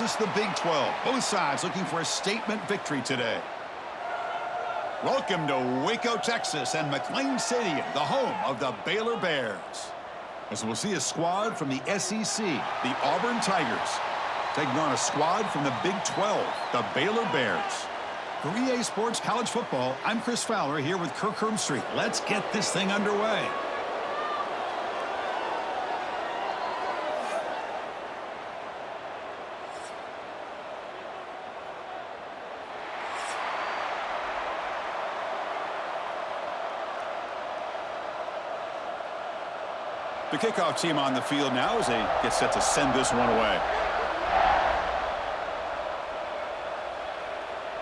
This is the Big 12. Both sides looking for a statement victory today. Welcome to Waco, Texas, and McLean Stadium, the home of the Baylor Bears. As we'll see a squad from the SEC, the Auburn Tigers, taking on a squad from the Big 12, the Baylor Bears. For EA Sports College Football, I'm Chris Fowler here with Kirk Herbstreit. Let's get this thing underway. The kickoff team on the field now as they get set to send this one away.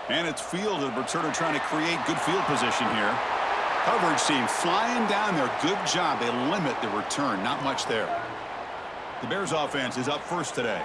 And it's field, the returner trying to create good field position here. Coverage team flying down there. Good job. They limit the return. Not much there. The Bears offense is up first today.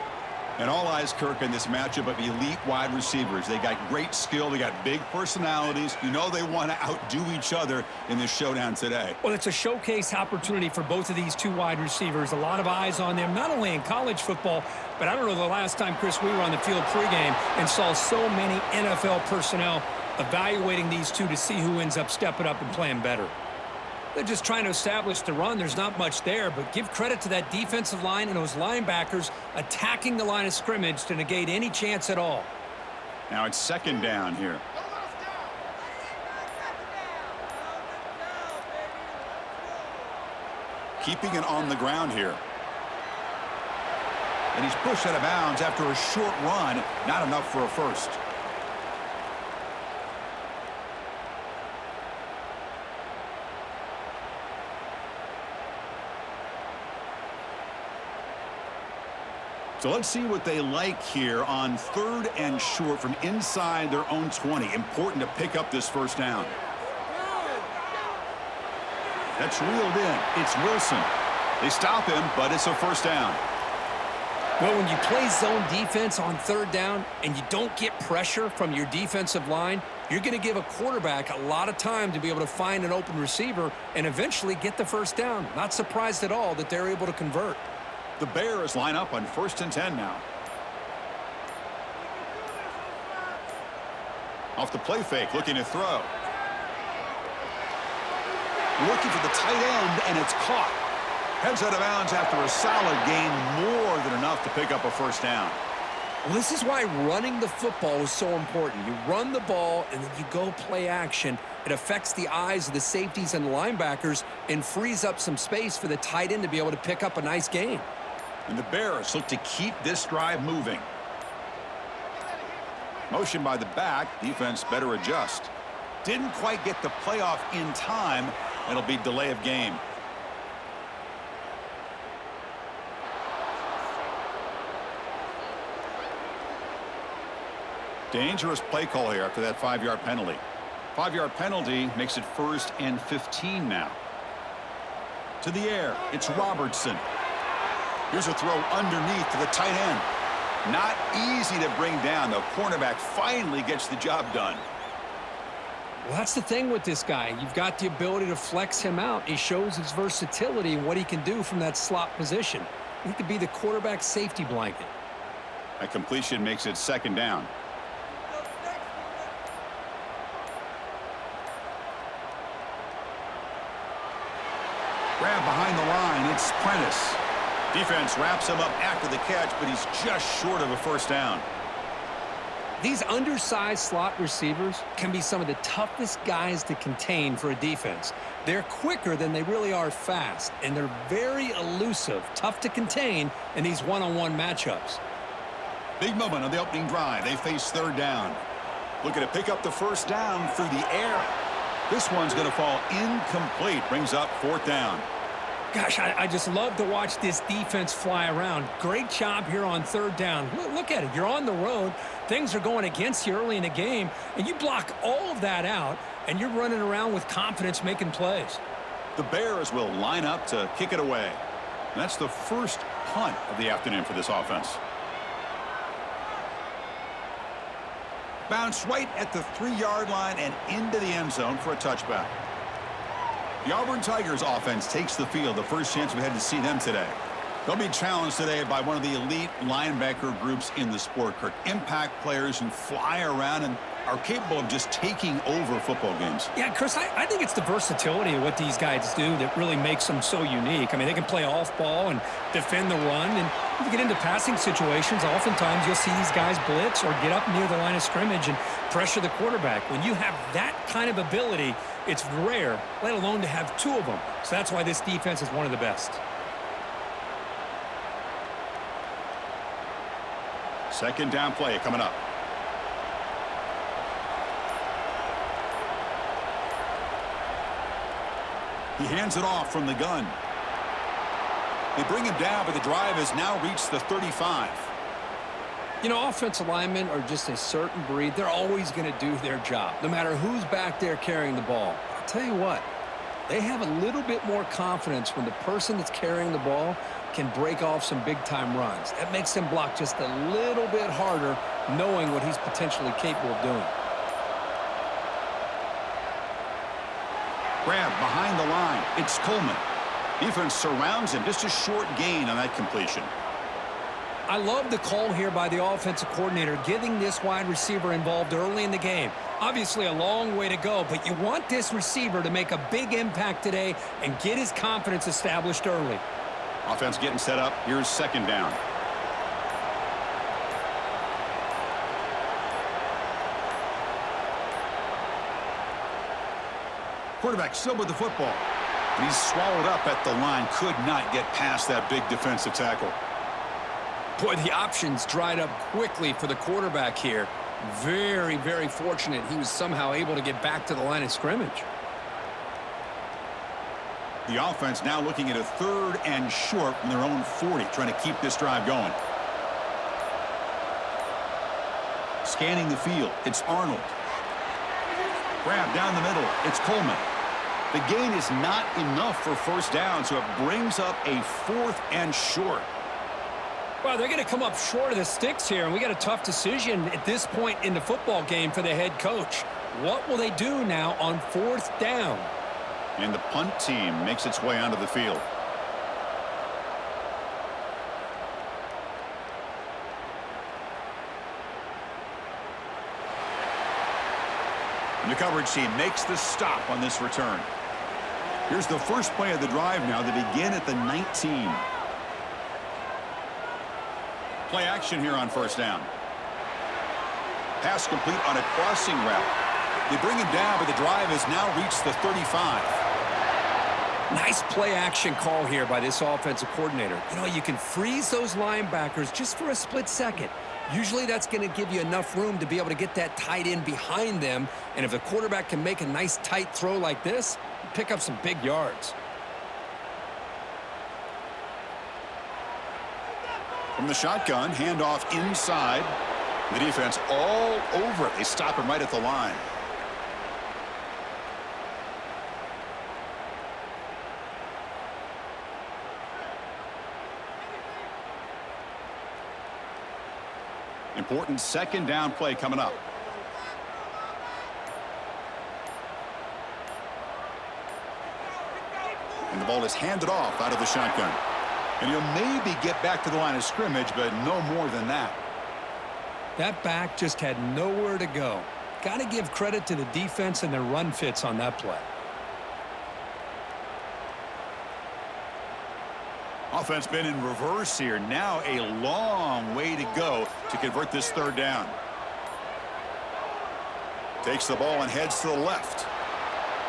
And all eyes, Kirk, in this matchup of elite wide receivers. They got great skill. They got big personalities. You know they want to outdo each other in this showdown today. Well, it's a showcase opportunity for both of these two wide receivers. A lot of eyes on them, not only in college football, but I don't know the last time, Chris, we were on the field pregame and saw so many NFL personnel evaluating these two to see who ends up stepping up and playing better. They're just trying to establish the run. There's not much there, but give credit to that defensive line and those linebackers attacking the line of scrimmage to negate any chance at all. Now it's second down here. Keeping it on the ground here. And he's pushed out of bounds after a short run. Not enough for a first. So let's see what they like here on 3rd and short from inside their own 20. Important to pick up this first down. That's reeled in. It's Wilson. They stop him, but it's a first down. Well, when you play zone defense on 3rd down and you don't get pressure from your defensive line, you're going to give a quarterback a lot of time to be able to find an open receiver and eventually get the first down. Not surprised at all that they're able to convert. The Bears line up on 1st and 10 now. Off the play fake, looking to throw. Looking for the tight end, and it's caught. Heads out of bounds after a solid gain, more than enough to pick up a first down. Well, this is why running the football is so important. You run the ball, and then you go play action. It affects the eyes of the safeties and linebackers and frees up some space for the tight end to be able to pick up a nice gain. And the Bears look to keep this drive moving. Motion by the back. Defense better adjust. Didn't quite get the playoff in time. It'll be delay of game. Dangerous play call here after that 5-yard penalty. 5-yard penalty makes it 1st and 15 now. To the air. It's Robertson. Here's a throw underneath to the tight end. Not easy to bring down. The cornerback finally gets the job done. Well, that's the thing with this guy. You've got the ability to flex him out. He shows his versatility and what he can do from that slot position. He could be the quarterback safety blanket. A completion makes it 2nd down. Grab behind the line. It's Prentice. Defense wraps him up after the catch, but he's just short of a first down. These undersized slot receivers can be some of the toughest guys to contain for a defense. They're quicker than they really are fast, and they're very elusive, tough to contain in these one-on-one matchups. Big moment on the opening drive. They face 3rd down. Looking to pick up the first down through the air. This one's going to fall incomplete. Brings up 4th down. Gosh, I just love to watch this defense fly around. Great job here on 3rd down. Look at it. You're on the road. Things are going against you early in the game, and you block all of that out, and you're running around with confidence making plays. The Bears will line up to kick it away. And that's the first punt of the afternoon for this offense. Bounce right at the 3-yard line and into the end zone for a touchback. The Auburn Tigers offense takes the field. The first chance we had to see them today. They'll be challenged today by one of the elite linebacker groups in the sport, Kirk. Impact players who fly around and are capable of just taking over football games. Yeah, Chris, I think it's the versatility of what these guys do that really makes them so unique. I mean, they can play off ball and defend the run, and if you get into passing situations, oftentimes you'll see these guys blitz or get up near the line of scrimmage and pressure the quarterback. When you have that kind of ability, it's rare, let alone to have two of them. So that's why this defense is one of the best. Second down play coming up. He hands it off from the gun. They bring him down, but the drive has now reached the 35. You know, offensive linemen are just a certain breed. They're always going to do their job, no matter who's back there carrying the ball. I'll tell you what, they have a little bit more confidence when the person that's carrying the ball can break off some big-time runs. That makes them block just a little bit harder, knowing what he's potentially capable of doing. Grab behind the line. It's Coleman. Defense surrounds him. Just a short gain on that completion. I love the call here by the offensive coordinator, getting this wide receiver involved early in the game. Obviously a long way to go, but you want this receiver to make a big impact today and get his confidence established early. Offense getting set up. Here's second down. Quarterback still with the football. And he's swallowed up at the line. Could not get past that big defensive tackle. Boy, the options dried up quickly for the quarterback here. Very, very fortunate he was somehow able to get back to the line of scrimmage. The offense now looking at a 3rd and short from their own 40, trying to keep this drive going. Scanning the field, it's Arnold. Grab down the middle, it's Coleman. The gain is not enough for first down, so it brings up a 4th and short. Well, they're going to come up short of the sticks here, and we got a tough decision at this point in the football game for the head coach. What will they do now on 4th down? And the punt team makes its way onto the field. And the coverage team makes the stop on this return. Here's the first play of the drive now. They begin at the 19. Play action here on first down. Pass complete on a crossing route. They bring him down, but the drive has now reached the 35. Nice play action call here by this offensive coordinator. You know, you can freeze those linebackers just for a split second. Usually that's going to give you enough room to be able to get that tight end behind them. And if the quarterback can make a nice tight throw like this, pick up some big yards. From the shotgun, handoff inside. The defense all over it. They stop him right at the line. Important second down play coming up. And the ball is handed off out of the shotgun. And he'll maybe get back to the line of scrimmage, but no more than that. That back just had nowhere to go. Got to give credit to the defense and their run fits on that play. Offense been in reverse here. Now a long way to go to convert this 3rd down. Takes the ball and heads to the left.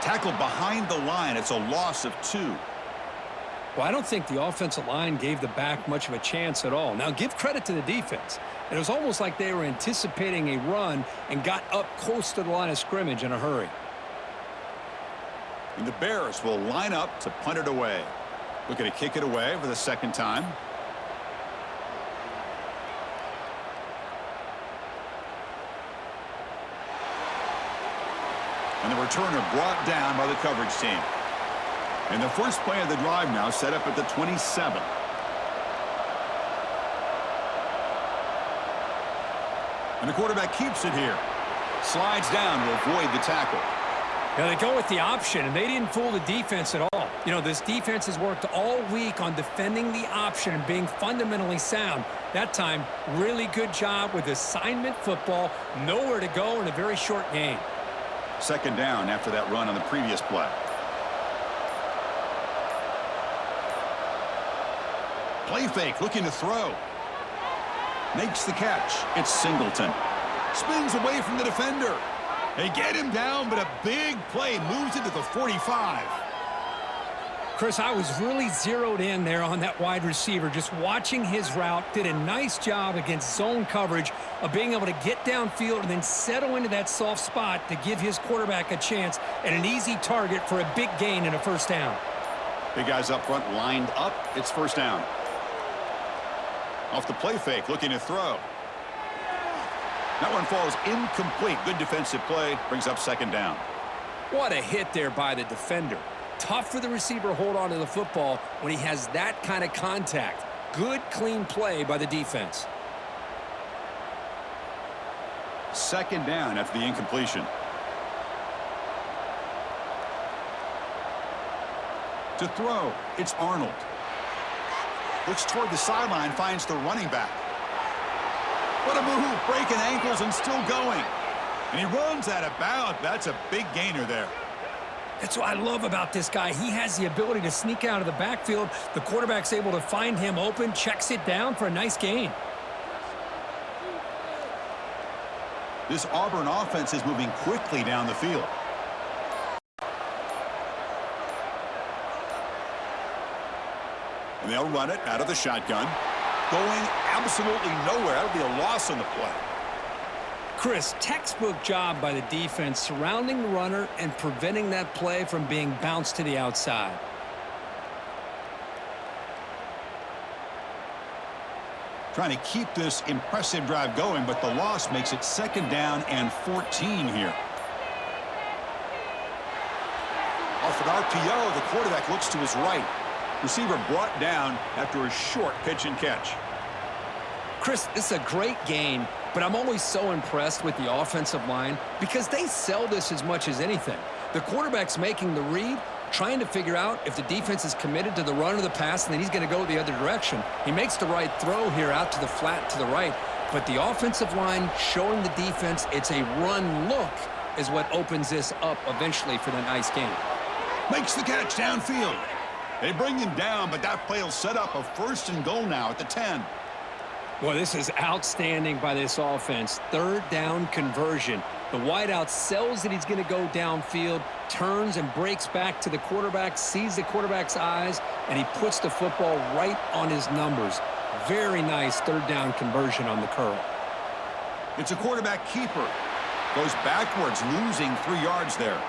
Tackled behind the line. It's a loss of 2. Well, I don't think the offensive line gave the back much of a chance at all. Now, give credit to the defense. It was almost like they were anticipating a run and got up close to the line of scrimmage in a hurry. And the Bears will line up to punt it away. Looking to kick it away for the second time. And the returner brought down by the coverage team. And the first play of the drive now set up at the 27. And the quarterback keeps it here. Slides down to avoid the tackle. Now they go with the option, and they didn't fool the defense at all. You know, this defense has worked all week on defending the option and being fundamentally sound. That time, really good job with assignment football. Nowhere to go in a very short game. Second down after that run on the previous play. Play fake, looking to throw. Makes the catch. It's Singleton. Spins away from the defender. They get him down, but a big play moves into the 45. Chris, I was really zeroed in there on that wide receiver. Just watching his route, did a nice job against zone coverage of being able to get downfield and then settle into that soft spot to give his quarterback a chance and an easy target for a big gain and a first down. Big guys up front lined up. It's first down. Off the play fake, looking to throw. That one falls incomplete. Good defensive play. Brings up second down. What a hit there by the defender. Tough for the receiver to hold on to the football when he has that kind of contact. Good, clean play by the defense. Second down after the incompletion. To throw, it's Arnold. Looks toward the sideline, finds the running back. What a move, breaking ankles and still going. And he runs out of bounds. That's a big gainer there. That's what I love about this guy. He has the ability to sneak out of the backfield. The quarterback's able to find him open, checks it down for a nice gain. This Auburn offense is moving quickly down the field. And they'll run it out of the shotgun. Going absolutely nowhere. That'll be a loss on the play. Chris, textbook job by the defense surrounding the runner and preventing that play from being bounced to the outside. Trying to keep this impressive drive going, but the loss makes it second down and 14 here. Off an RPO, the quarterback looks to his right. Receiver brought down after a short pitch and catch. Chris, this is a great game, but I'm always so impressed with the offensive line because they sell this as much as anything. The quarterback's making the read, trying to figure out if the defense is committed to the run or the pass, and then he's going to go the other direction. He makes the right throw here out to the flat to the right, but the offensive line showing the defense it's a run look is what opens this up eventually for the nice game. Makes the catch downfield. They bring him down, but that play will set up a first and goal now at the 10. Well, this is outstanding by this offense. Third down conversion. The wideout sells that he's going to go downfield, turns and breaks back to the quarterback, sees the quarterback's eyes, and he puts the football right on his numbers. Very nice third down conversion on the curl. It's a quarterback keeper. Goes backwards, losing 3 yards there.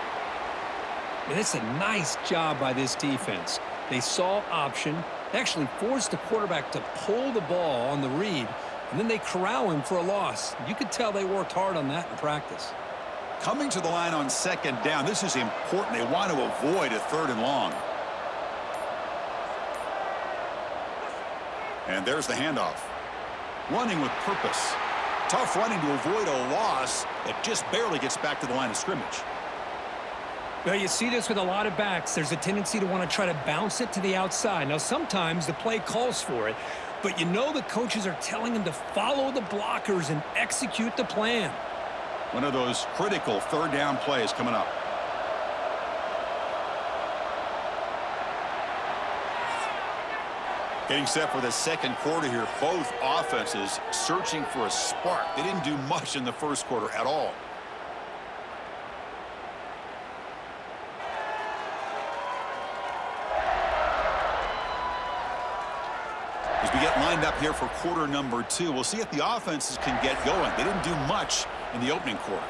And it's a nice job by this defense. They saw option. They actually forced the quarterback to pull the ball on the read, and then they corral him for a loss. You could tell they worked hard on that in practice. Coming to the line on second down, this is important. They want to avoid a third and long. And there's the handoff. Running with purpose. Tough running to avoid a loss that just barely gets back to the line of scrimmage. Well, you see this with a lot of backs. There's a tendency to want to try to bounce it to the outside. Now, sometimes the play calls for it, but you know the coaches are telling them to follow the blockers and execute the plan. One of those critical third down plays coming up. Getting set for the second quarter here. Both offenses searching for a spark. They didn't do much in the first quarter at all. As we get lined up here for quarter number 2, we'll see if the offenses can get going. They didn't do much in the opening quarter.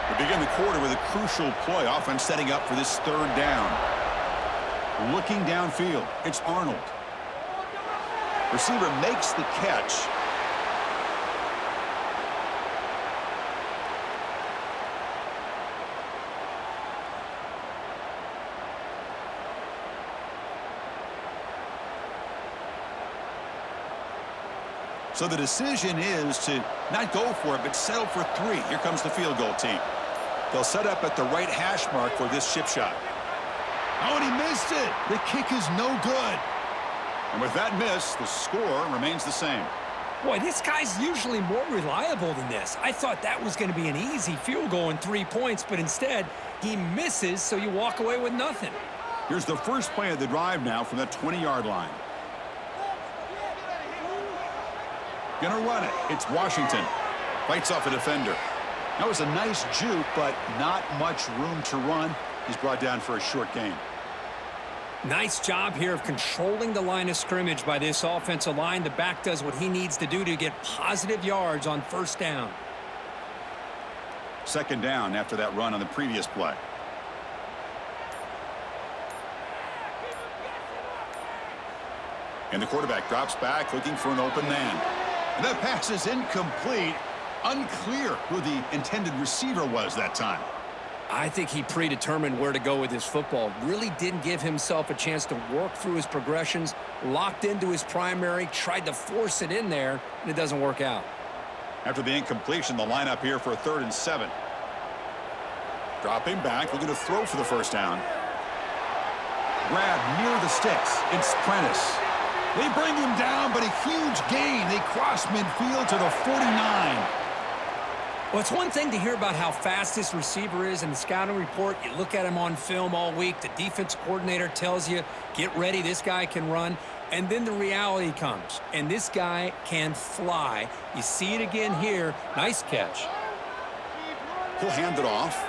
We begin the quarter with a crucial play. Offense setting up for this third down. Looking downfield, it's Arnold. Receiver makes the catch. So the decision is to not go for it, but settle for 3. Here comes the field goal team. They'll set up at the right hash mark for this chip shot. Oh, and he missed it. The kick is no good. And with that miss, the score remains the same. Boy, this guy's usually more reliable than this. I thought that was going to be an easy field goal and 3 points, but instead, he misses, so you walk away with nothing. Here's the first play of the drive now from the 20-yard line. Gonna run it. It's Washington. Fights off a defender. That was a nice juke, but not much room to run. He's brought down for a short gain. Nice job here of controlling the line of scrimmage by this offensive line. The back does what he needs to do to get positive yards on first down. Second down after that run on the previous play. And the quarterback drops back looking for an open man. And that pass is incomplete. Unclear who the intended receiver was that time. I think he predetermined where to go with his football. Really didn't give himself a chance to work through his progressions. Locked into his primary, tried to force it in there, and it doesn't work out. After the incompletion, the lineup here for a 3rd and 7. Dropping back, looking to throw for the first down. Grab near the sticks. It's Prentice. They bring him down, but a huge gain. They cross midfield to the 49. Well, it's one thing to hear about how fast this receiver is in the scouting report. You look at him on film all week. The defense coordinator tells you, get ready, this guy can run. And then the reality comes, and this guy can fly. You see it again here. Nice catch. He'll hand it off.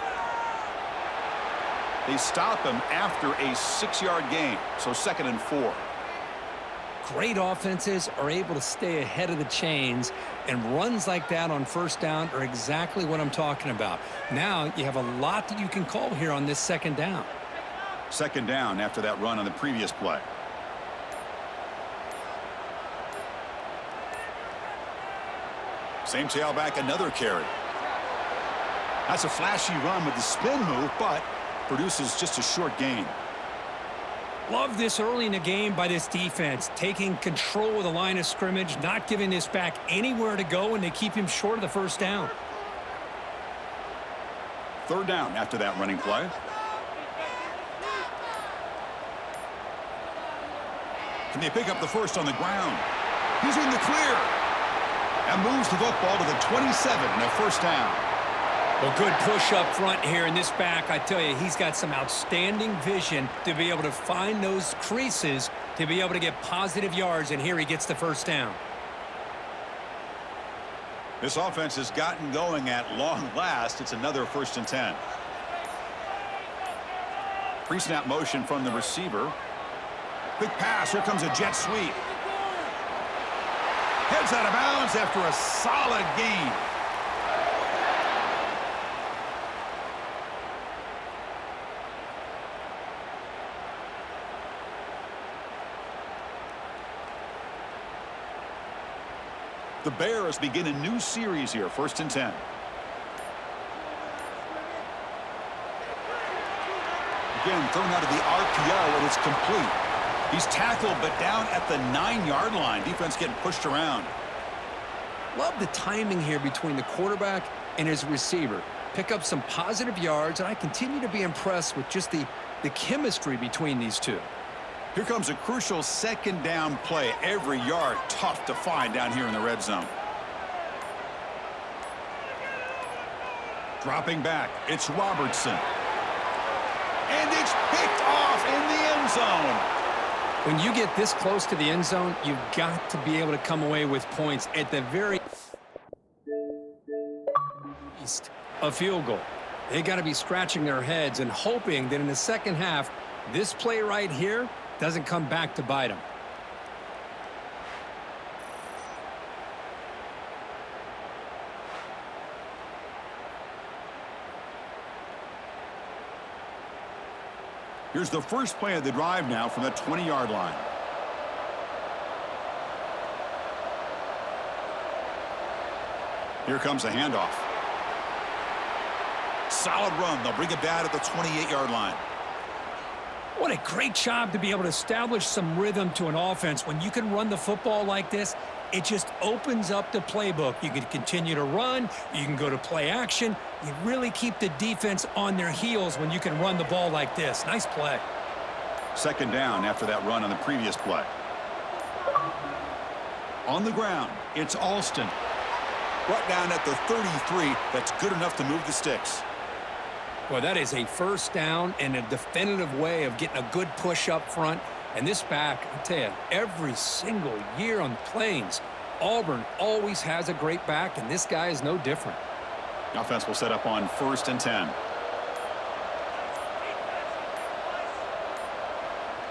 They stop him after a 6-yard gain, so 2nd and 4. Great offenses are able to stay ahead of the chains, and runs like that on first down are exactly what I'm talking about. Now you have a lot that you can call here on this 2nd down. 2nd down after that run on the previous play. Same tailback, another carry. That's a flashy run with the spin move, but produces just a short gain. Love this early in the game by this defense, taking control of the line of scrimmage, not giving this back anywhere to go, and they keep him short of the first down. 3rd down after that running play. Can they pick up the first on the ground? He's in the clear. And moves the football to the 27 and a first down. Well, good push up front here in this back. I tell you, he's got some outstanding vision to be able to find those creases to be able to get positive yards, and here he gets the first down. This offense has gotten going at long last. It's another 1st and 10. Pre-snap motion from the receiver. Quick pass. Here comes a jet sweep. Heads out of bounds after a solid gain. The Bears begin a new series here, 1st and 10. Again, thrown out of the RPO, and it's complete. He's tackled, but down at the 9-yard line. Defense getting pushed around. Love the timing here between the quarterback and his receiver. Pick up some positive yards, and I continue to be impressed with just the chemistry between these two. Here comes a crucial 2nd down play. Every yard tough to find down here in the red zone. Dropping back, it's Robertson. And it's picked off in the end zone. When you get this close to the end zone, you've got to be able to come away with points at the very least. A field goal. They got to be scratching their heads and hoping that in the second half, this play right here doesn't come back to bite them. Here's the first play of the drive now from the 20-yard line. Here comes a handoff. Solid run. They'll bring it back at the 28-yard line. What a great job to be able to establish some rhythm to an offense. When you can run the football like this, it just opens up the playbook. You can continue to run. You can go to play action. You really keep the defense on their heels when you can run the ball like this. Nice play. Second down after that run on the previous play. On the ground, it's Alston. Brought down at the 33. That's good enough to move the sticks. Well, that is a first down and a definitive way of getting a good push up front. And this back, I'll tell you, every single year on the Plains, Auburn always has a great back, and this guy is no different. The offense will set up on 1st and 10.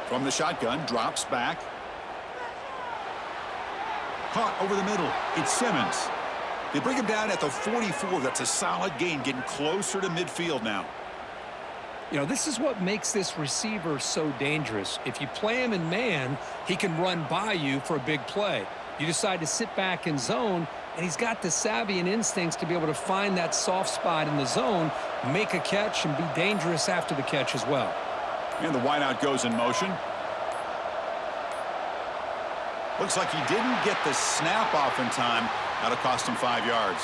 From the shotgun, drops back. Caught over the middle. It's Simmons. They bring him down at the 44. That's a solid gain, getting closer to midfield now. You know, this is what makes this receiver so dangerous. If you play him in man, he can run by you for a big play. You decide to sit back in zone, and he's got the savvy and instincts to be able to find that soft spot in the zone, make a catch, and be dangerous after the catch as well. And the wideout goes in motion. Looks like he didn't get the snap off in time. That'll cost him 5 yards.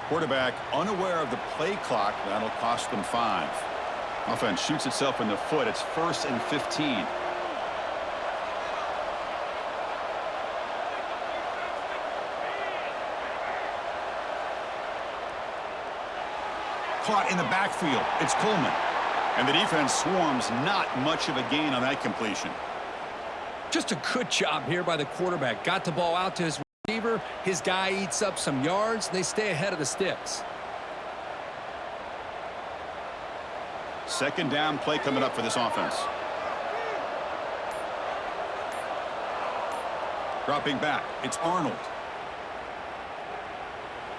Quarterback unaware of the play clock. That'll cost them 5. Offense shoots itself in the foot. It's 1st and 15. Caught in the backfield. It's Coleman. And the defense swarms. Not much of a gain on that completion. Just a good job here by the quarterback. Got the ball out to his receiver. His guy eats up some yards. They stay ahead of the sticks. Second down play coming up for this offense. Dropping back. It's Arnold.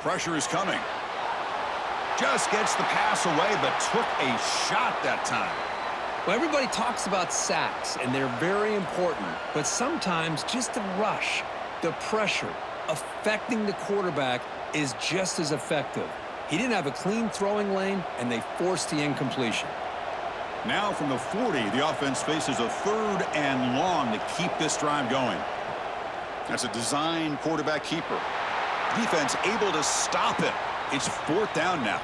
Pressure is coming. Just gets the pass away, but took a shot that time. Well, everybody talks about sacks, and they're very important. But sometimes just the rush, the pressure, affecting the quarterback is just as effective. He didn't have a clean throwing lane, and they forced the incompletion. Now from the 40, the offense faces a 3rd and long to keep this drive going. That's a design quarterback keeper. Defense able to stop it. It's 4th down now.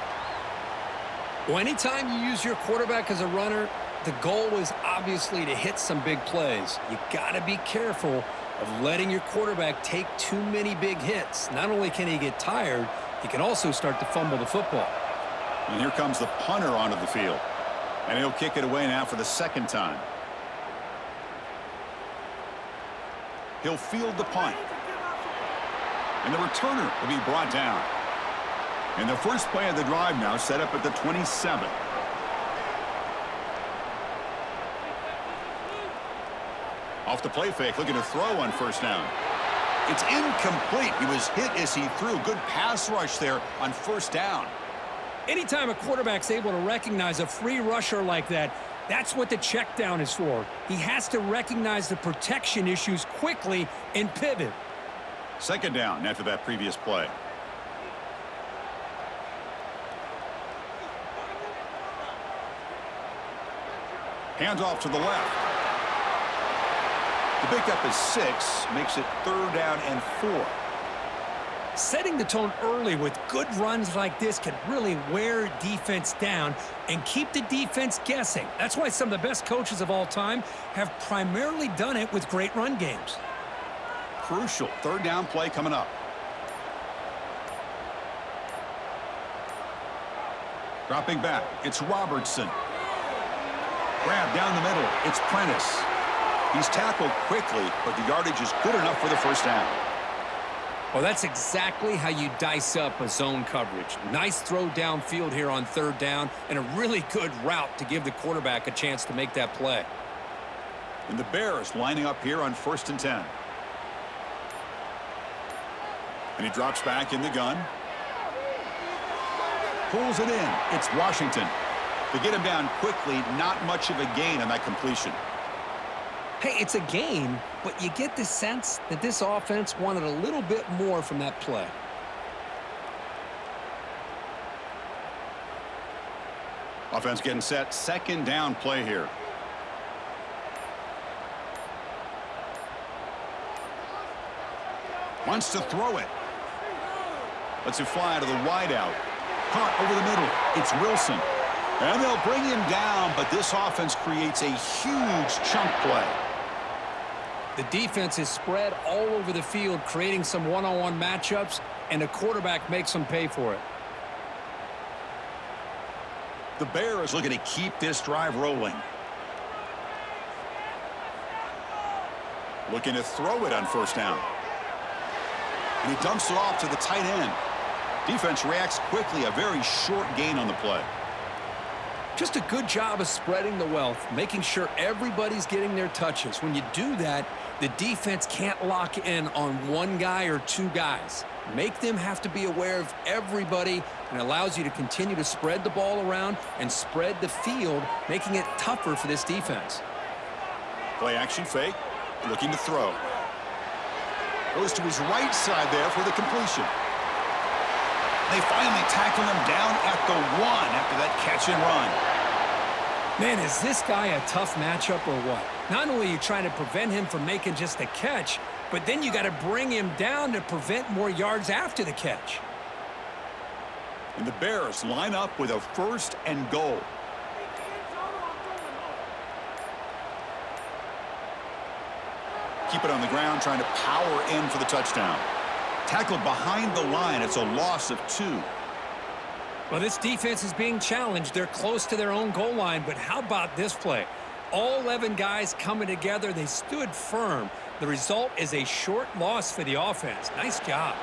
Well, anytime you use your quarterback as a runner, the goal is obviously to hit some big plays. You got to be careful of letting your quarterback take too many big hits. Not only can he get tired, he can also start to fumble the football. And here comes the punter onto the field. And he'll kick it away now for the 2nd time. He'll field the punt. And the returner will be brought down. And the first play of the drive now set up at the 27. Off the play fake, looking to throw on 1st down. It's incomplete. He was hit as he threw. Good pass rush there on 1st down. Anytime a quarterback's able to recognize a free rusher like that, that's what the check down is for. He has to recognize the protection issues quickly and pivot. 2nd down after that previous play. Hands off to the left. The pickup is 6, makes it 3rd down and 4. Setting the tone early with good runs like this can really wear defense down and keep the defense guessing. That's why some of the best coaches of all time have primarily done it with great run games. Crucial 3rd down play coming up. Dropping back, it's Robertson. Grab down the middle, it's Prentice. He's tackled quickly, but the yardage is good enough for the 1st down. Well, that's exactly how you dice up a zone coverage. Nice throw downfield here on 3rd down, and a really good route to give the quarterback a chance to make that play. And the Bears lining up here on 1st and 10. And he drops back in the gun. Pulls it in. It's Washington. To get him down quickly, not much of a gain on that completion. Hey, it's a gain, but you get the sense that this offense wanted a little bit more from that play. Offense getting set. 2nd down play here. Wants to throw it. Lets it fly to the wideout. Caught over the middle. It's Wilson. And they'll bring him down, but this offense creates a huge chunk play. The defense is spread all over the field, creating some one-on-one matchups, and the quarterback makes them pay for it. The Bears looking to keep this drive rolling. Looking to throw it on first down. And he dumps it off to the tight end. Defense reacts quickly, a very short gain on the play. Just a good job of spreading the wealth, making sure everybody's getting their touches. When you do that, the defense can't lock in on one guy or two guys. Make them have to be aware of everybody, and allows you to continue to spread the ball around and spread the field, making it tougher for this defense. Play action fake, looking to throw. Goes to his right side there for the completion. They finally tackle him down at the 1 after that catch and run. Man, is this guy a tough matchup or what? Not only are you trying to prevent him from making just a catch, but then you got to bring him down to prevent more yards after the catch. And the Bears line up with a 1st and goal. Keep it on the ground, trying to power in for the touchdown. Tackled behind the line. It's a loss of 2. Well, this defense is being challenged. They're close to their own goal line, but how about this play? All 11 guys coming together. They stood firm. The result is a short loss for the offense. Nice job.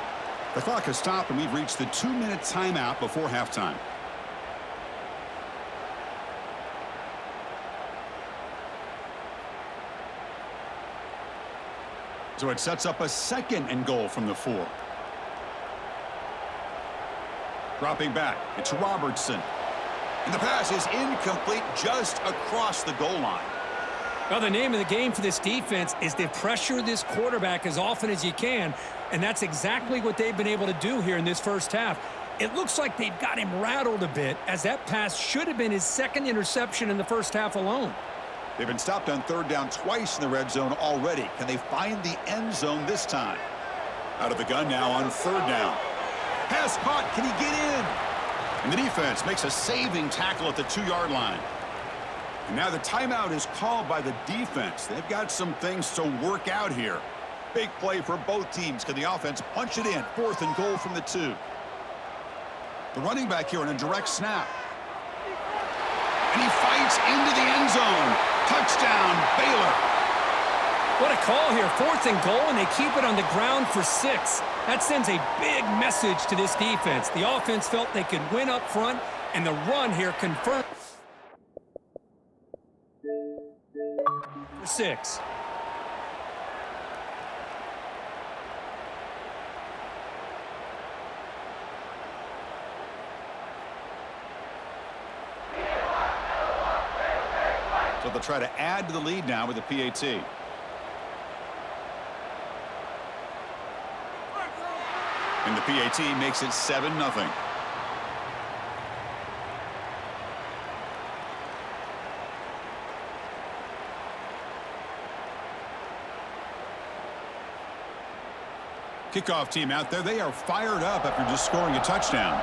The clock has stopped, and we've reached the 2-minute timeout before halftime. So it sets up a 2nd and goal from the 4. Dropping back, it's Robertson. And the pass is incomplete just across the goal line. Well, the name of the game for this defense is to pressure this quarterback as often as you can, and that's exactly what they've been able to do here in this first half. It looks like they've got him rattled a bit, as that pass should have been his 2nd interception in the first half alone. They've been stopped on 3rd down twice in the red zone already. Can they find the end zone this time? Out of the gun now on 3rd down. Pass caught. Can he get in? And the defense makes a saving tackle at the 2-yard line. And now the timeout is called by the defense. They've got some things to work out here. Big play for both teams. Can the offense punch it in? 4th and goal from the 2. The running back here on a direct snap. And he fights into the end zone. Touchdown, Baylor. What a call here. 4th and goal, and they keep it on the ground for 6. That sends a big message to this defense. The offense felt they could win up front, and the run here confirmed. 6. So they'll try to add to the lead now with the PAT. And the PAT makes it 7-0. Kickoff team out there. They are fired up after just scoring a touchdown.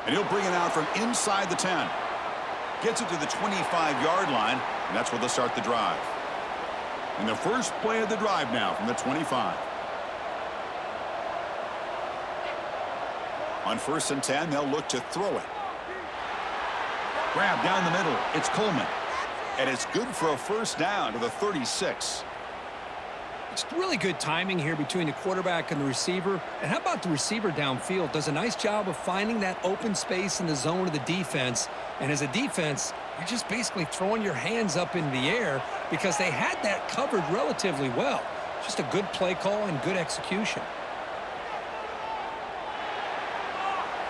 And he'll bring it out from inside the 10. Gets it to the 25-yard line, and that's where they'll start the drive. And the first play of the drive now from the 25. On 1st and 10, they'll look to throw it. Grab down the middle. It's Coleman. And it's good for a 1st down to the 36. It's really good timing here between the quarterback and the receiver. And how about the receiver downfield? Does a nice job of finding that open space in the zone of the defense. And as a defense, you're just basically throwing your hands up in the air because they had that covered relatively well. Just a good play call and good execution.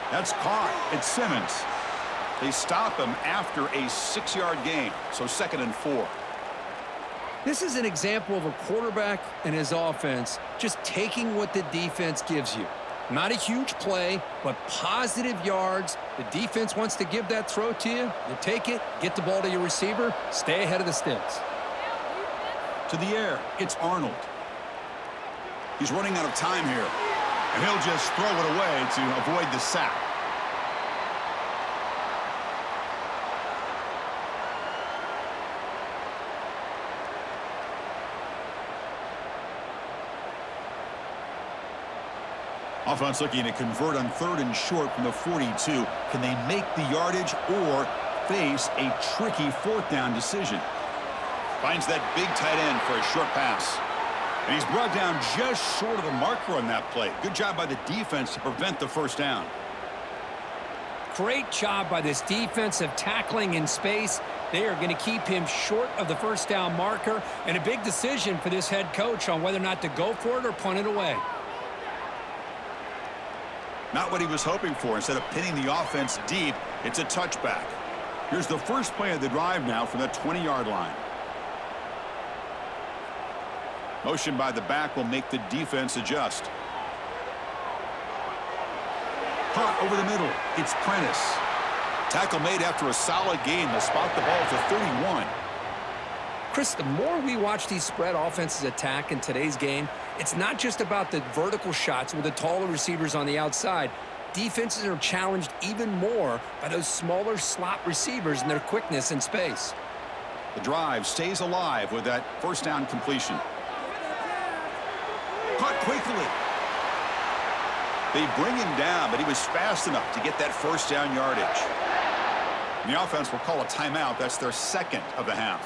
That's caught. It's Simmons. They stop him after a 6-yard gain. So 2nd and 4. This is an example of a quarterback and his offense just taking what the defense gives you. Not a huge play, but positive yards. The defense wants to give that throw to you. You take it, get the ball to your receiver, stay ahead of the sticks. To the air, it's Arnold. He's running out of time here. And he'll just throw it away to avoid the sack. Offense looking to convert on 3rd and short from the 42. Can they make the yardage or face a tricky 4th down decision? Finds that big tight end for a short pass. And he's brought down just short of the marker on that play. Good job by the defense to prevent the 1st down. Great job by this defensive tackling in space. They are going to keep him short of the 1st down marker. And a big decision for this head coach on whether or not to go for it or punt it away. Not what he was hoping for. Instead of pinning the offense deep, it's a touchback. Here's the first play of the drive now from the 20-yard line. Motion by the back will make the defense adjust. Punt over the middle. It's Prentice. Tackle made after a solid gain. They'll spot the ball to 31. Chris, the more we watch these spread offenses attack in today's game, it's not just about the vertical shots with the taller receivers on the outside. Defenses are challenged even more by those smaller slot receivers and their quickness in space. The drive stays alive with that 1st down completion. Caught quickly. They bring him down, but he was fast enough to get that 1st down yardage. And the offense will call a timeout. That's their 2nd of the half.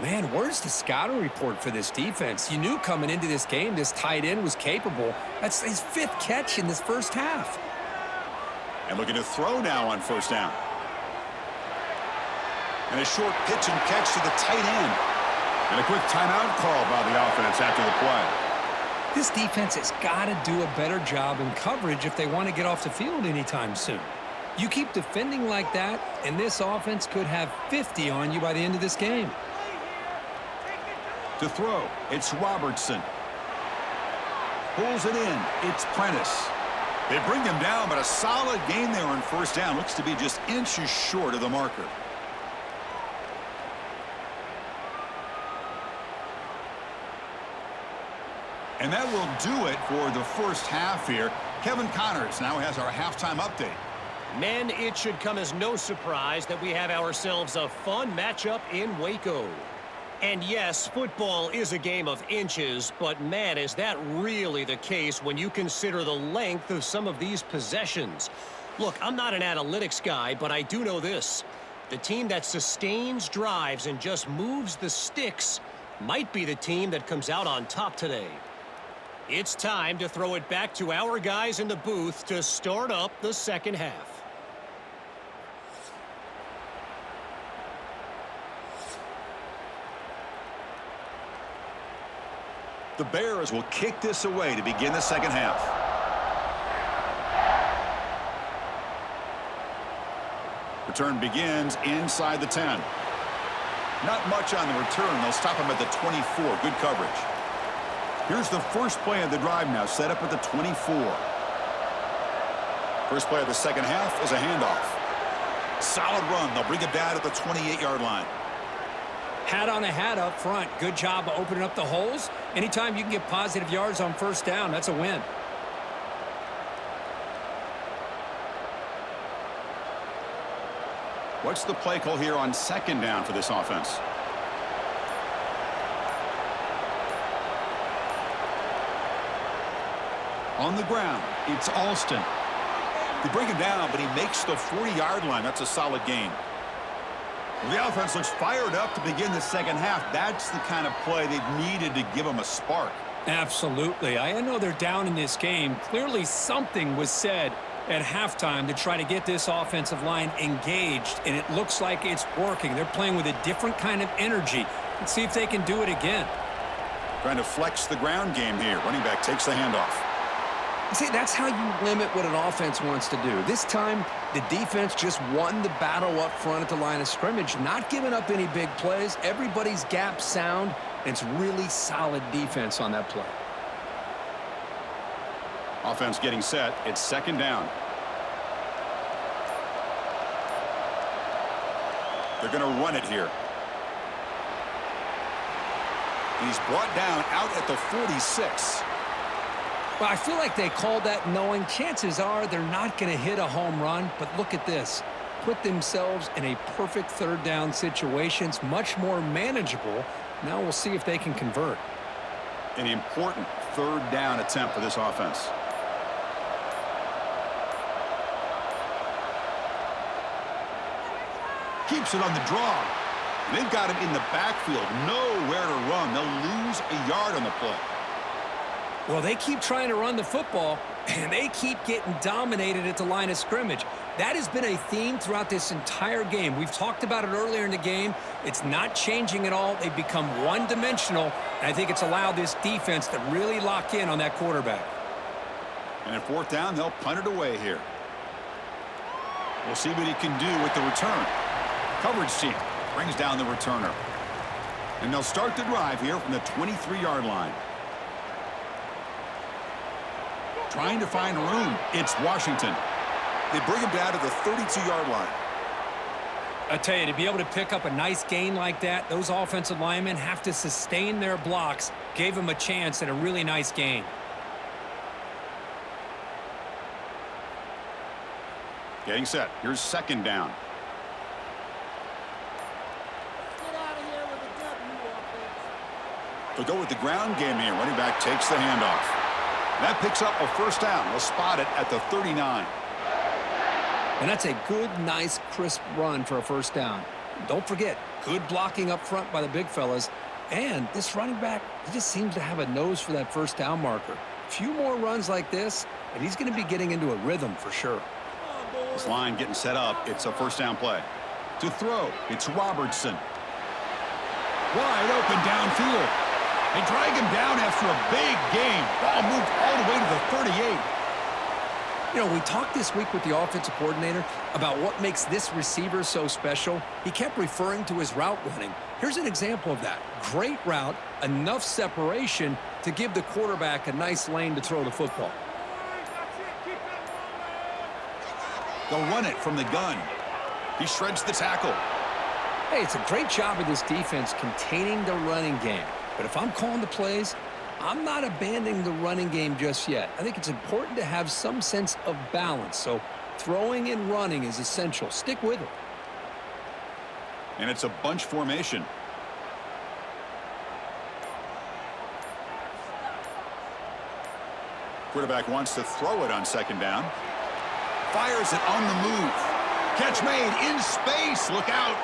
Man, where's the scouting report for this defense? You knew coming into this game this tight end was capable. That's his 5th catch in this 1st half. And looking to throw now on 1st down. And a short pitch and catch to the tight end. And a quick timeout call by the offense after the play. This defense has got to do a better job in coverage if they want to get off the field anytime soon. You keep defending like that, and this offense could have 50 on you by the end of this game. To throw, it's Robertson. Pulls it in, it's Prentice. They bring him down, but a solid gain there on 1st down. Looks to be just inches short of the marker. And that will do it for the 1st half here. Kevin Connors now has our halftime update. Men, it should come as no surprise that we have ourselves a fun matchup in Waco. And yes, football is a game of inches, but man, is that really the case when you consider the length of some of these possessions. Look, I'm not an analytics guy, but I do know this. The team that sustains drives and just moves the sticks might be the team that comes out on top today. It's time to throw it back to our guys in the booth to start up the 2nd half. The Bears will kick this away to begin the 2nd half. Return begins inside the 10. Not much on the return. They'll stop him at the 24. Good coverage. Here's the first play of the drive now, set up at the 24. First play of the 2nd half is a handoff. Solid run. They'll bring it down at the 28-yard line. Hat on a hat up front. Good job of opening up the holes. Anytime you can get positive yards on 1st down, that's a win. What's the play call here on 2nd down for this offense? On the ground, it's Alston. They bring him down, but he makes the 40-yard line. That's a solid gain. The offense looks fired up to begin the 2nd half. That's the kind of play they've needed to give them a spark. Absolutely. I know they're down in this game. Clearly something was said at halftime to try to get this offensive line engaged, and it looks like it's working. They're playing with a different kind of energy. Let's see if they can do it again. Trying to flex the ground game here. Running back takes the handoff. See, that's how you limit what an offense wants to do. This time, the defense just won the battle up front at the line of scrimmage, not giving up any big plays. Everybody's gap sound. It's really solid defense on that play. Offense getting set. It's 2nd down. They're going to run it here. He's brought down out at the 46. Well, I feel like they called that knowing chances are they're not going to hit a home run, but look at this. Put themselves in a perfect third down situation. It's much more manageable. Now we'll see if they can convert. An important third down attempt for this offense. Keeps it on the draw. They've got him in the backfield. Nowhere to run. They'll lose a yard on the play. Well, they keep trying to run the football, and they keep getting dominated at the line of scrimmage. That has been a theme throughout this entire game. We've talked about it earlier in the game. It's not changing at all. They've become one-dimensional, and I think it's allowed this defense to really lock in on that quarterback. And at fourth down, they'll punt it away here. We'll see what he can do with the return. Coverage team brings down the returner. And they'll start the drive here from the 23-yard line. Trying to find room. It's Washington. They bring him down to the 32-yard line. I tell you, to be able to pick up a nice gain like that, those offensive linemen have to sustain their blocks. Gave him a chance at a really nice gain. Getting set. Here's second down. They'll go with the ground game here. Running back takes the handoff. That picks up a first down. They'll spot it at the 39. And that's a good, nice, crisp run for a first down. Don't forget, good blocking up front by the big fellas. And this running back, he just seems to have a nose for that first down marker. A few more runs like this, and he's going to be getting into a rhythm for sure. This line getting set up. It's a first down play. To throw, it's Robertson. Wide open downfield. They drag him down after a big gain. Ball moved all the way to the 38. You know, we talked this week with the offensive coordinator about what makes this receiver so special. He kept referring to his route running. Here's an example of that. Great route, enough separation to give the quarterback a nice lane to throw the football. They'll run it from the gun. He shreds the tackle. Hey, it's a great job of this defense containing the running game. But if I'm calling the plays, I'm not abandoning the running game just yet. I think it's important to have some sense of balance. So throwing and running is essential. Stick with it. And it's a bunch formation. Quarterback wants to throw it on second down. Fires it on the move. Catch made in space. Look out.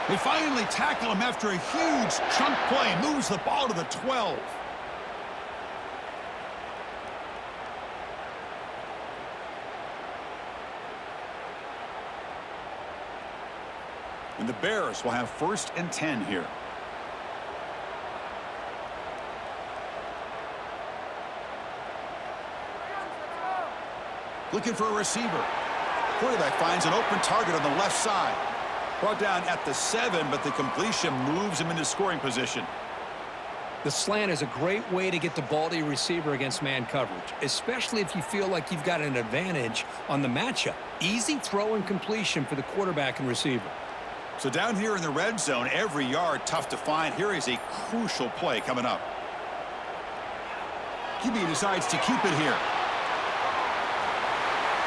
They finally tackle him after a huge chunk play. Moves the ball to the 12. And the Bears will have 1st and 10 here. Looking for a receiver. Quarterback finds an open target on the left side. Brought down at the 7, but the completion moves him into scoring position. The slant is a great way to get the ball to your receiver against man coverage, especially if you feel like you've got an advantage on the matchup. Easy throw and completion for the quarterback and receiver. So down here in the red zone, every yard tough to find. Here is a crucial play coming up. QB decides to keep it here.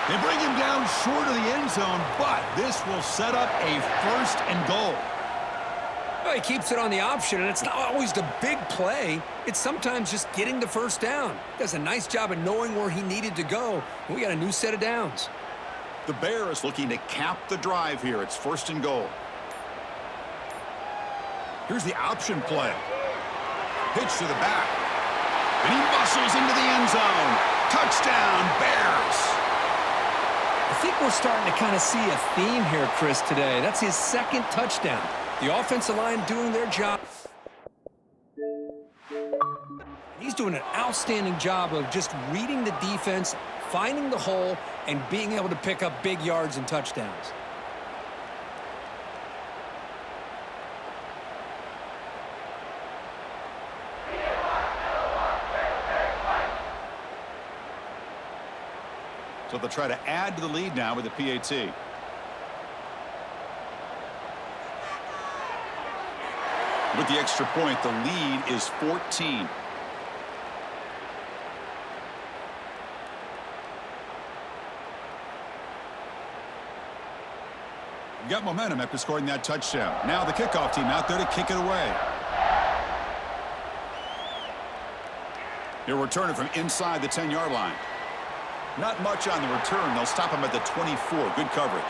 They bring him down short of the end zone, but this will set up a 1st and goal. Well, he keeps it on the option, and it's not always the big play. It's sometimes just getting the first down. Does a nice job of knowing where he needed to go. We got a new set of downs. The Bears looking to cap the drive here. It's 1st and goal. Here's the option play. Pitch to the back. And he muscles into the end zone. Touchdown, Bears. I think we're starting to kind of see a theme here, Chris, today. That's his 2nd touchdown. The offensive line doing their job. He's doing an outstanding job of just reading the defense, finding the hole, and being able to pick up big yards and touchdowns. So they'll try to add to the lead now with the PAT. With the extra point, the lead is 14. Got momentum after scoring that touchdown. Now the kickoff team out there to kick it away. He'll return it from inside the 10-yard line. Not much on the return. They'll stop him at the 24. Good coverage.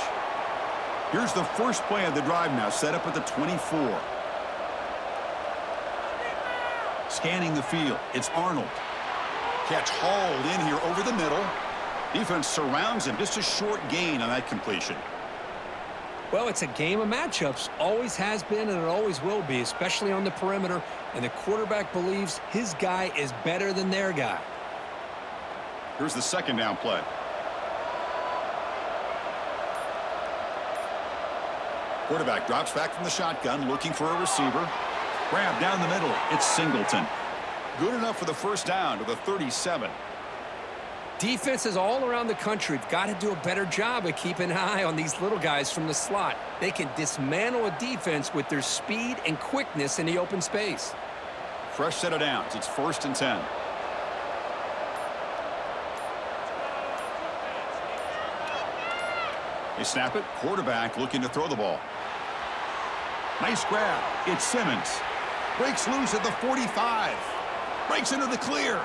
Here's the first play of the drive now, set up at the 24. Scanning the field. It's Arnold. Catch hauled in here over the middle. Defense surrounds him. Just a short gain on that completion. Well, it's a game of matchups. Always has been, and it always will be, especially on the perimeter. And the quarterback believes his guy is better than their guy. Here's the second down play. Quarterback drops back from the shotgun, looking for a receiver. Grab down the middle. It's Singleton. Good enough for the first down to the 37. Defenses all around the country have got to do a better job of keeping an eye on these little guys from the slot. They can dismantle a defense with their speed and quickness in the open space. Fresh set of downs. It's 1st and 10. They snap it. Quarterback looking to throw the ball. Nice grab. It's Simmons. Breaks loose at the 45. Breaks into the clear.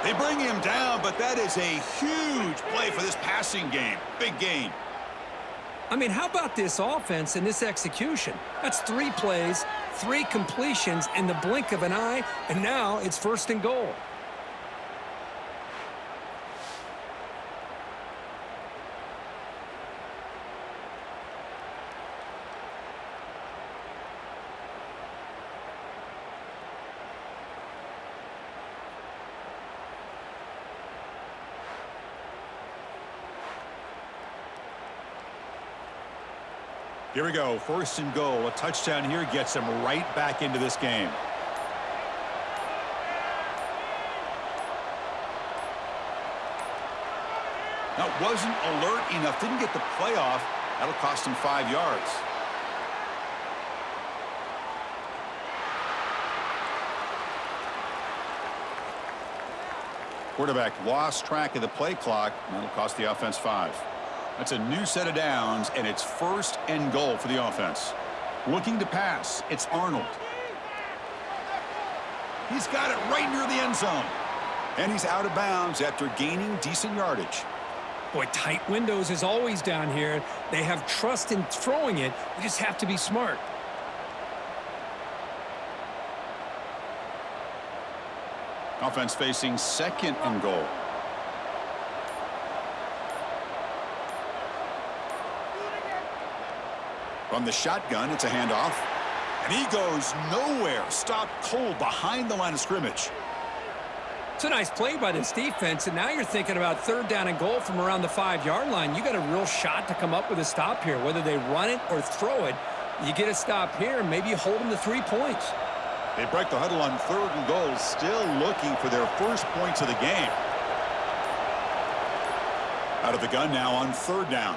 They bring him down, but that is a huge play for this passing game. Big gain. I mean, how about this offense and this execution? That's 3 plays, 3 completions in the blink of an eye, and now it's 1st and goal. Here we go. 1st and goal. A touchdown here gets them right back into this game. Now, wasn't alert enough. Didn't get the play off. That'll cost him 5 yards. Quarterback lost track of the play clock. That'll cost the offense 5. That's a new set of downs, and it's 1st and goal for the offense. Looking to pass. It's Arnold. He's got it right near the end zone. And he's out of bounds after gaining decent yardage. Boy, tight windows is always down here. They have trust in throwing it. You just have to be smart. Offense facing 2nd and goal. From the shotgun, it's a handoff. And he goes nowhere. Stopped cold behind the line of scrimmage. It's a nice play by this defense, and now you're thinking about 3rd down and goal from around the 5-yard line. You got a real shot to come up with a stop here. Whether they run it or throw it, you get a stop here, and maybe you hold them to 3 points. They break the huddle on 3rd and goal, still looking for their first points of the game. Out of the gun now on 3rd down.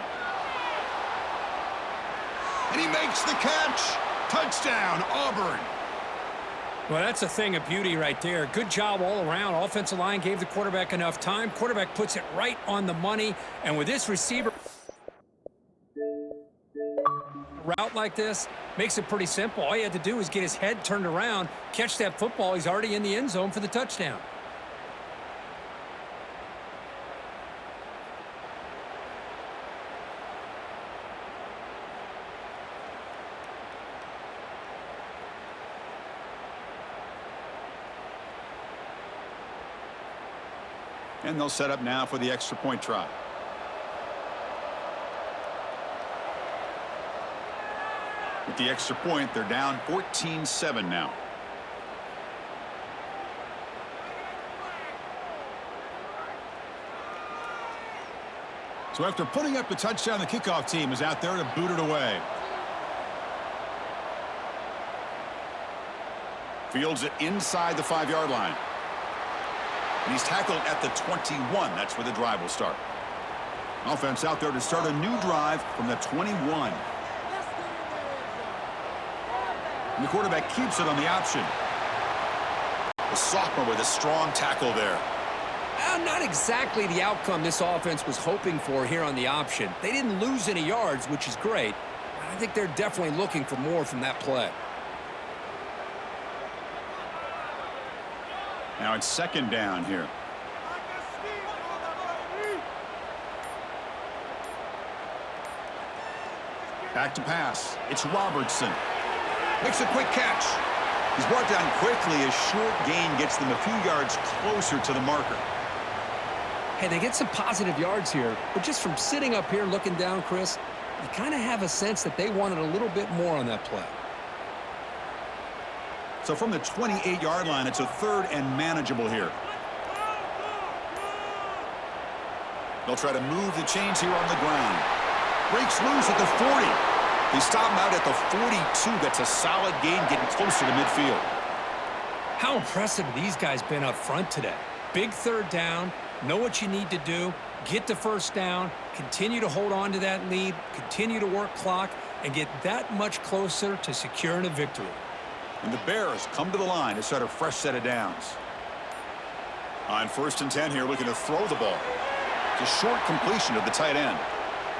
And he makes the catch. Touchdown, Auburn. Well, that's a thing of beauty right there. Good job all around. Offensive line gave the quarterback enough time. Quarterback puts it right on the money. And with this receiver route like this, makes it pretty simple. All you had to do is get his head turned around, catch that football. He's already in the end zone for the touchdown. And they'll set up now for the extra point try. With the extra point, they're down 14-7 now. So after putting up the touchdown, the kickoff team is out there to boot it away. Fields it inside the 5-yard line. And he's tackled at the 21. That's where the drive will start. Offense out there to start a new drive from the 21. And the quarterback keeps it on the option. The sophomore with a strong tackle there. Not exactly the outcome this offense was hoping for here on the option. They didn't lose any yards, which is great. I think they're definitely looking for more from that play. Now it's second down here. Back to pass. It's Robertson. Makes a quick catch. He's brought down quickly. A short gain gets them a few yards closer to the marker. Hey, they get some positive yards here, but just from sitting up here looking down, Chris, you kind of have a sense that they wanted a little bit more on that play. So from the 28-yard line, it's a third and manageable here. They'll try to move the chains here on the ground. Breaks loose at the 40. They stop him out at the 42. That's a solid gain, getting closer to midfield. How impressive have these guys been up front today? Big third down, know what you need to do, get the first down, continue to hold on to that lead, continue to work clock, and get that much closer to securing a victory. And the Bears come to the line to start a fresh set of downs. On 1st and 10 here, looking to throw the ball. It's a short completion of the tight end.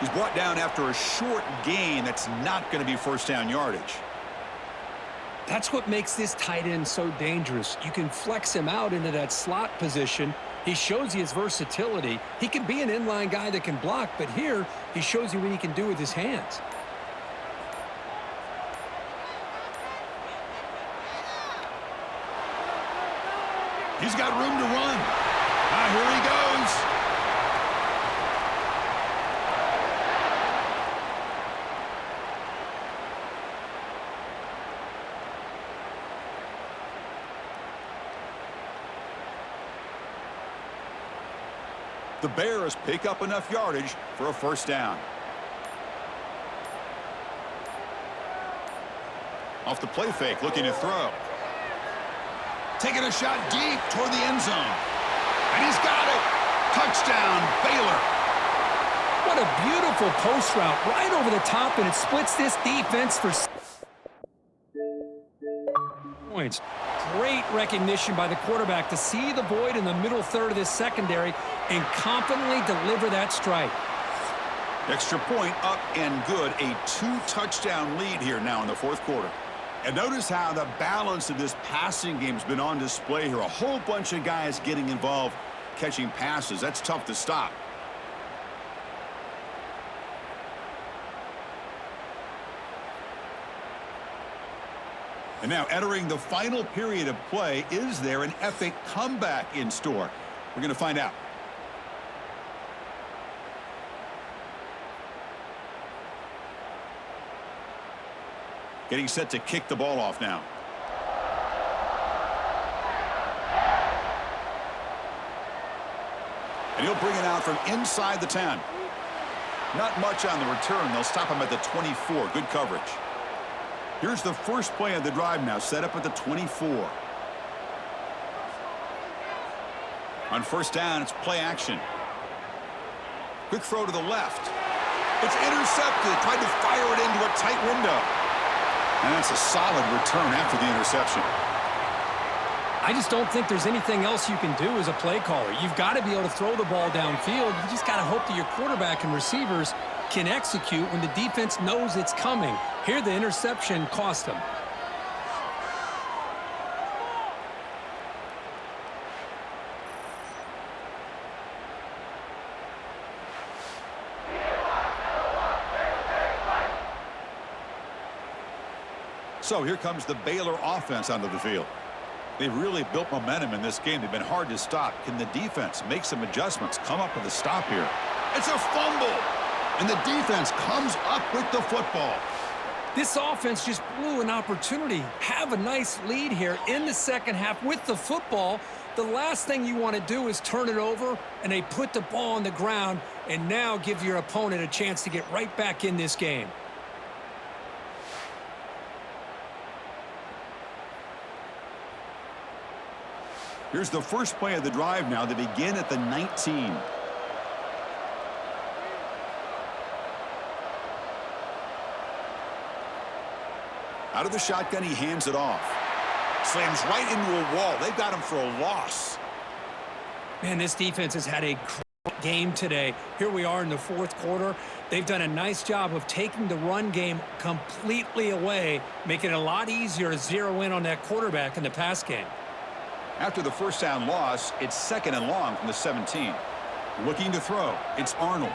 He's brought down after a short gain. That's not going to be first down yardage. That's what makes this tight end so dangerous. You can flex him out into that slot position. He shows you his versatility. He can be an inline guy that can block, but here he shows you what he can do with his hands. He's got room to run. Here he goes. The Bears pick up enough yardage for a first down. Off the play fake, looking to throw. Taking a shot deep toward the end zone. And he's got it. Touchdown, Baylor. What a beautiful post route right over the top, and it splits this defense for points. Great recognition by the quarterback to see the void in the middle third of this secondary and confidently deliver that strike. Extra point up and good. A 2-touchdown lead here now in the fourth quarter. And notice how the balance of this passing game has been on display here. A whole bunch of guys getting involved, catching passes. That's tough to stop. And now entering the final period of play, is there an epic comeback in store? We're going to find out. Getting set to kick the ball off now. And he'll bring it out from inside the 10. Not much on the return. They'll stop him at the 24. Good coverage. Here's the first play of the drive now, set up at the 24. On first down, it's play action. Quick throw to the left. It's intercepted. Tried to fire it into a tight window. And that's a solid return after the interception. I just don't think there's anything else you can do as a play caller. You've got to be able to throw the ball downfield. You just got to hope that your quarterback and receivers can execute when the defense knows it's coming. Here, the interception cost them. So here comes the Baylor offense onto the field. They've really built momentum in this game. They've been hard to stop. Can the defense make some adjustments, come up with a stop here? It's a fumble, and the defense comes up with the football. This offense just blew an opportunity. Have a nice lead here in the second half with the football. The last thing you want to do is turn it over, and they put the ball on the ground and now give your opponent a chance to get right back in this game. Here's the first play of the drive now. They begin at the 19. Out of the shotgun, he hands it off. Slams right into a wall. They've got him for a loss. Man, this defense has had a great game today. Here we are in the fourth quarter. They've done a nice job of taking the run game completely away, making it a lot easier to zero in on that quarterback in the pass game. After the first down loss, it's 2nd and long from the 17. Looking to throw, it's Arnold.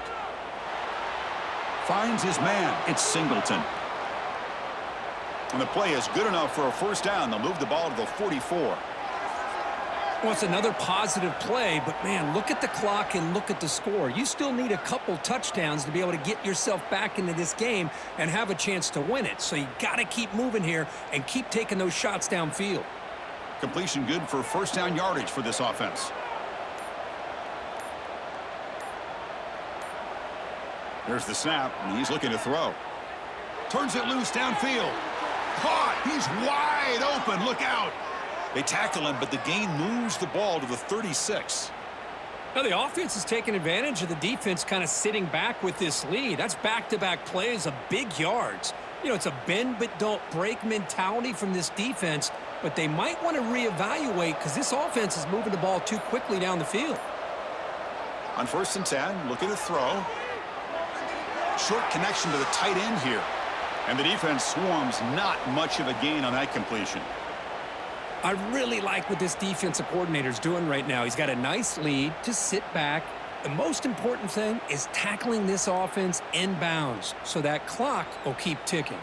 Finds his man, it's Singleton. And the play is good enough for a first down. They'll move the ball to the 44. Well, it's another positive play, but man, look at the clock and look at the score. You still need a couple touchdowns to be able to get yourself back into this game and have a chance to win it. So you got to keep moving here and keep taking those shots downfield. Completion good for first down yardage for this offense. There's the snap, and he's looking to throw. Turns it loose downfield. Caught! He's wide open. Look out! They tackle him, but the gain moves the ball to the 36. Now, the offense is taking advantage of the defense kind of sitting back with this lead. That's back-to-back plays of big yards. You know, it's a bend but don't break mentality from this defense, but they might want to reevaluate because this offense is moving the ball too quickly down the field. On 1st and 10, looking to throw. Short connection to the tight end here. And the defense swarms, not much of a gain on that completion. I really like what this defensive coordinator is doing right now. He's got a nice lead. Just sit back. The most important thing is tackling this offense inbounds so that clock will keep ticking.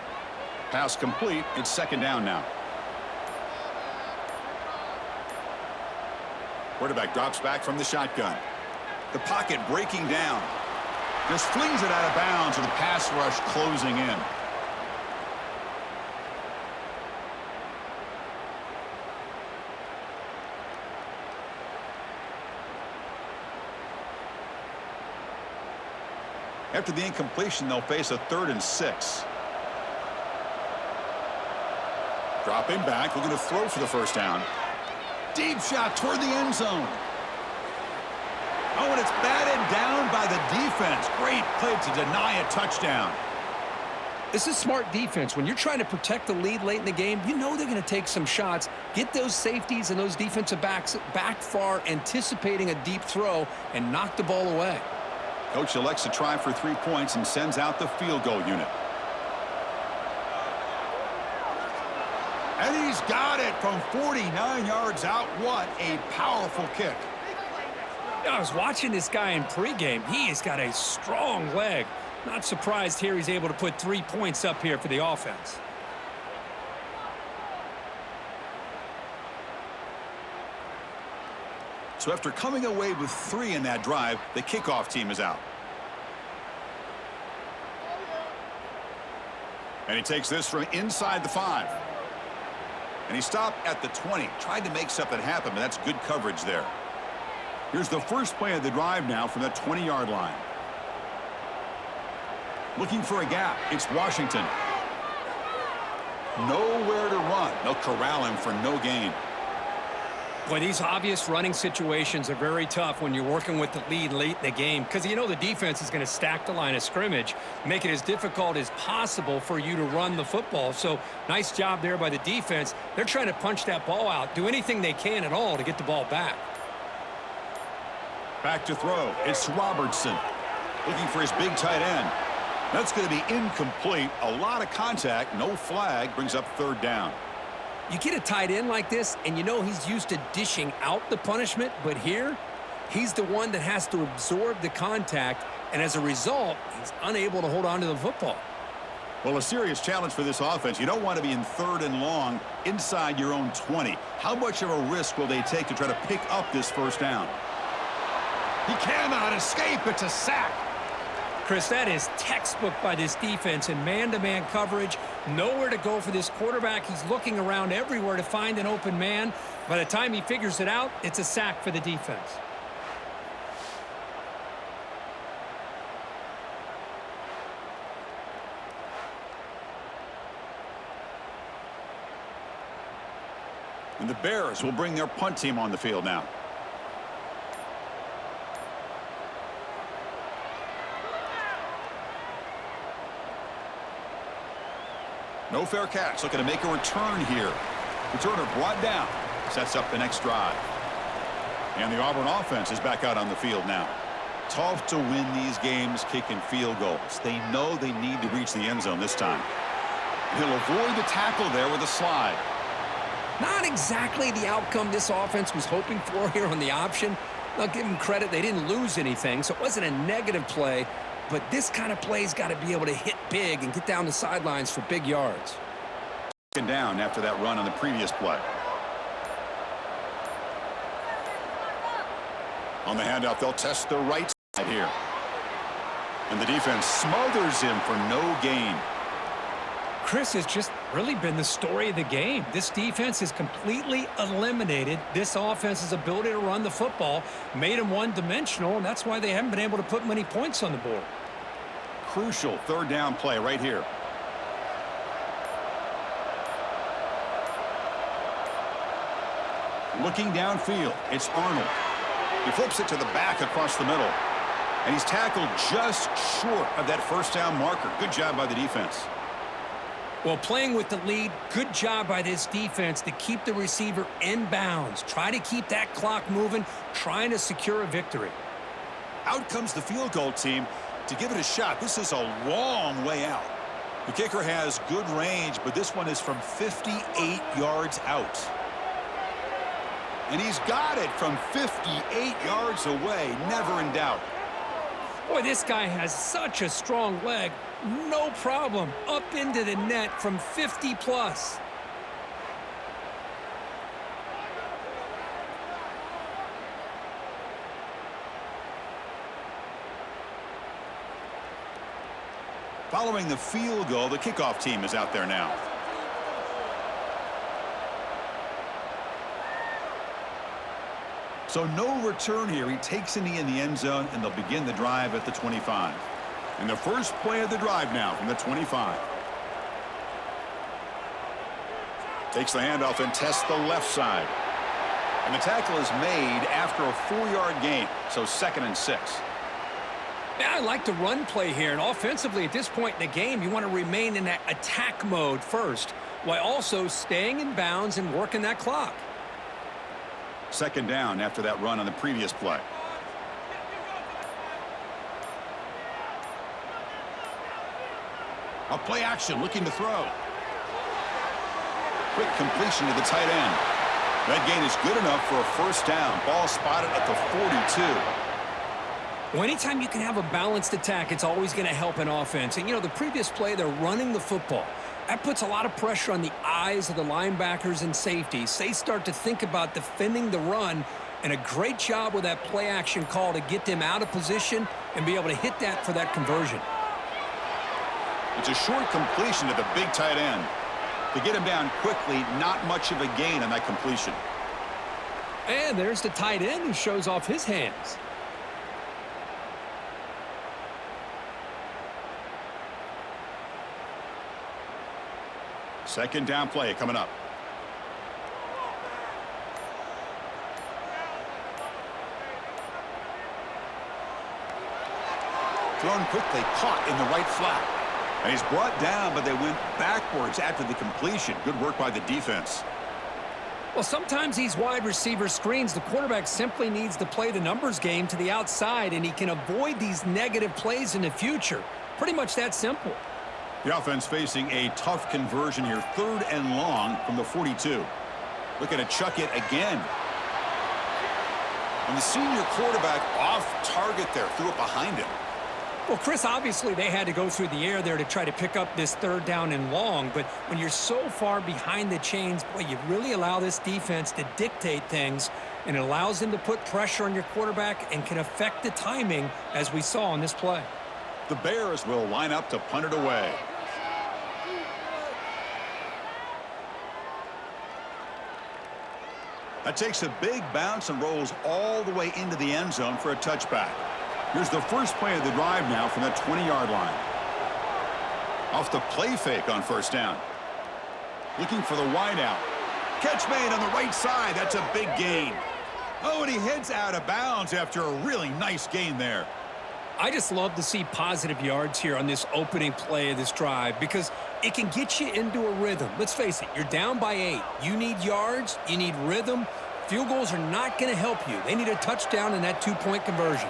Pass complete. It's 2nd down now. Quarterback drops back from the shotgun. The pocket breaking down. Just flings it out of bounds with the pass rush closing in. After the incompletion, they'll face a 3rd and 6. Dropping back, looking to throw for the first down. Deep shot toward the end zone. Oh, and it's batted down by the defense. Great play to deny a touchdown. This is smart defense. When you're trying to protect the lead late in the game, you know they're going to take some shots, get those safeties and those defensive backs back far, anticipating a deep throw, and knock the ball away. Coach elects to try for 3 points and sends out the field goal unit. And he's got it from 49 yards out. What a powerful kick. I was watching this guy in pregame. He has got a strong leg. Not surprised here he's able to put 3 points up here for the offense. So after coming away with 3 in that drive, the kickoff team is out. And he takes this from inside the 5. And he stopped at the 20. Tried to make something happen, but that's good coverage there. Here's the first play of the drive now from the 20-yard line. Looking for a gap. It's Washington. Nowhere to run. They'll corral him for no gain. Boy, these obvious running situations are very tough when you're working with the lead late in the game because you know the defense is going to stack the line of scrimmage, make it as difficult as possible for you to run the football. So nice job there by the defense. They're trying to punch that ball out, do anything they can at all to get the ball back. Back to throw. It's Robertson looking for his big tight end. That's going to be incomplete. A lot of contact. No flag. Brings up 3rd down. You get a tight end like this, and you know he's used to dishing out the punishment, but here, he's the one that has to absorb the contact, and as a result, he's unable to hold on to the football. Well, a serious challenge for this offense. You don't want to be in 3rd and long inside your own 20. How much of a risk will they take to try to pick up this first down? He cannot escape. It's a sack. Chris, that is textbook by this defense in man-to-man coverage. Nowhere to go for this quarterback. He's looking around everywhere to find an open man. By the time he figures it out, it's a sack for the defense. And the Bears will bring their punt team on the field now. No fair catch. Looking to make a return here. Returner brought down. Sets up the next drive. And the Auburn offense is back out on the field now. Tough to win these games kicking field goals. They know they need to reach the end zone this time. He'll avoid the tackle there with a slide. Not exactly the outcome this offense was hoping for here on the option. I'll give them credit. They didn't lose anything, so it wasn't a negative play. But this kind of play's got to be able to hit big and get down the sidelines for big yards. Second down after that run on the previous play. On the handoff, they'll test the right side here. And the defense smothers him for no gain. Chris, has just really been the story of the game. This defense has completely eliminated this offense's ability to run the football, made them one-dimensional, and that's why they haven't been able to put many points on the board. Crucial third down play right here. Looking downfield, it's Arnold. He flips it to the back across the middle. And he's tackled just short of that first down marker. Good job by the defense. Well, playing with the lead, good job by this defense to keep the receiver in bounds. Try to keep that clock moving, trying to secure a victory. Out comes the field goal team to give it a shot. This is a long way out. The kicker has good range, but this one is from 58 yards out. And he's got it from 58 yards away, never in doubt. Boy, this guy has such a strong leg. No problem. Up into the net from 50+. Following the field goal, the kickoff team is out there now. So no return here. He takes a knee in the end zone, and they'll begin the drive at the 25. And the first play of the drive now from the 25. Takes the handoff and tests the left side. And the tackle is made after a 4-yard gain, so 2nd and 6. Yeah, I like the run play here, and offensively at this point in the game, you want to remain in that attack mode first, while also staying in bounds and working that clock. 2nd down after that run on the previous play. A play action, looking to throw. Quick completion to the tight end. That gain is good enough for a first down. Ball spotted at the 42. Well, anytime you can have a balanced attack, it's always going to help an offense. And, you know, the previous play, they're running the football. That puts a lot of pressure on the eyes of the linebackers and safeties. They start to think about defending the run, and a great job with that play action call to get them out of position and be able to hit that for that conversion. It's a short completion to the big tight end. To get him down quickly, not much of a gain on that completion. And there's the tight end who shows off his hands. Second down play coming up. Thrown quickly, caught in the right flat. And he's brought down, but they went backwards after the completion. Good work by the defense. Well, sometimes these wide receiver screens, the quarterback simply needs to play the numbers game to the outside, and he can avoid these negative plays in the future. Pretty much that simple. The offense facing a tough conversion here. 3rd and long from the 42. Looking to chuck it again. And the senior quarterback off target there. Threw it behind him. Well, Chris, obviously they had to go through the air there to try to pick up this 3rd down and long. But when you're so far behind the chains, boy, you really allow this defense to dictate things. And it allows them to put pressure on your quarterback and can affect the timing, as we saw on this play. The Bears will line up to punt it away. That takes a big bounce and rolls all the way into the end zone for a touchback. Here's the first play of the drive now from the 20-yard line. Off the play fake on first down. Looking for the wideout. Catch made on the right side. That's a big gain. Oh, and he heads out of bounds after a really nice gain there. I just love to see positive yards here on this opening play of this drive because it can get you into a rhythm. Let's face it, you're down by 8. You need yards, you need rhythm. Field goals are not going to help you. They need a touchdown and that two-point conversion.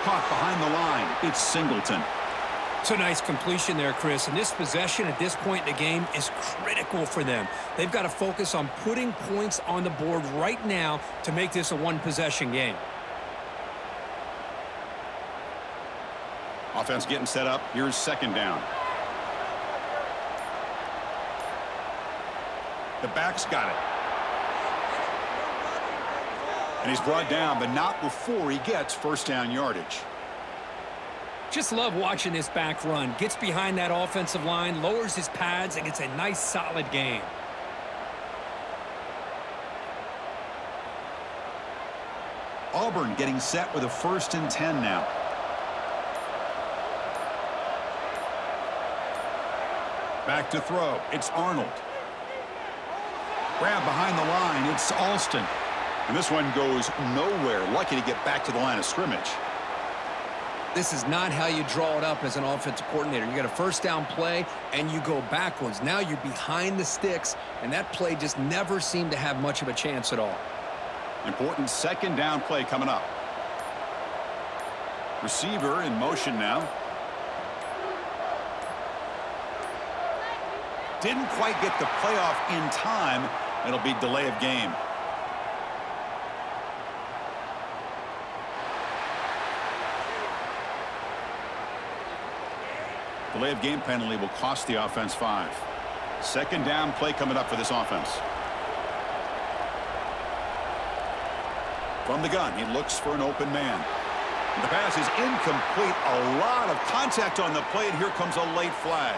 Caught behind the line. It's Singleton. It's a nice completion there, Chris. And this possession at this point in the game is critical for them. They've got to focus on putting points on the board right now to make this a one-possession game. Offense getting set up. Here's second down. The back's got it. And he's brought down, but not before he gets first down yardage. Just love watching this back run. Gets behind that offensive line, lowers his pads, and gets a nice, solid gain. Auburn getting set with a 1st and 10 now. Back to throw. It's Arnold. Grab behind the line. It's Alston. And this one goes nowhere. Lucky to get back to the line of scrimmage. This is not how you draw it up as an offensive coordinator. You got a first down play, and you go backwards. Now you're behind the sticks, and that play just never seemed to have much of a chance at all. Important second down play coming up. Receiver in motion now. Didn't quite get the playoff in time. It'll be delay of game. Delay of game penalty will cost the offense 5. Second down play coming up for this offense. From the gun, he looks for an open man. The pass is incomplete. A lot of contact on the play, and here comes a late flag.